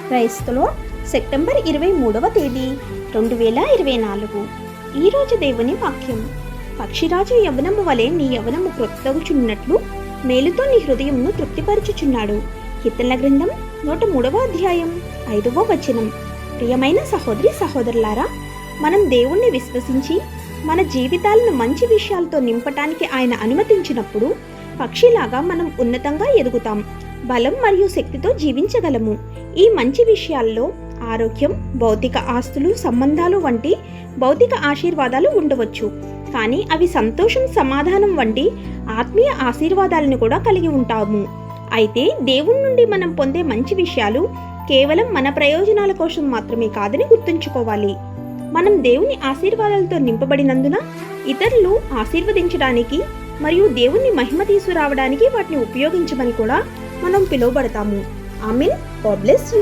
క్రైస్తలో September 23వ తేదీ 2024. ఈరోజు దేవుని వాక్యం. పక్షిరాజు యవ్వనము వలె నీ యవ్వనము క్రొత్తగుచున్నట్లు మేలుతో నీ హృదయమును తృప్తిపరచుచున్నాడు. కీర్తనల గ్రంథం 103వ అధ్యాయం 5వ వచనం. ప్రియమైన సహోదరి సహోదరులారా, మనం దేవుణ్ణి విశ్వసించి మన జీవితాలను మంచి విషయాలతో నింపటానికి ఆయన అనుమతించినప్పుడు పక్షిలాగా మనం ఉన్నతంగా ఎదుగుతాం, బలం మరియు శక్తితో జీవించగలము. ఈ మంచి విషయాల్లో ఆరోగ్యం, భౌతిక ఆస్తులు, సంబంధాలు వంటి భౌతిక ఆశీర్వాదాలు ఉండవచ్చు, కానీ అవి సంతోషం, సమాధానం వంటి ఆత్మీయ ఆశీర్వాదాలను కూడా కలిగి ఉంటాము. అయితే దేవుని నుండి మనం పొందే మంచి విషయాలు కేవలం మన ప్రయోజనాల కోసం మాత్రమే కాదని గుర్తుంచుకోవాలి. మనం దేవుని ఆశీర్వాదాలతో నింపబడినందున ఇతరులు ఆశీర్వదించడానికి మరియు దేవుని మహిమ తీసుకురావడానికి వాటిని ఉపయోగించమని కూడా మనం పిలువబడతాము. ఆమేన్. God bless you.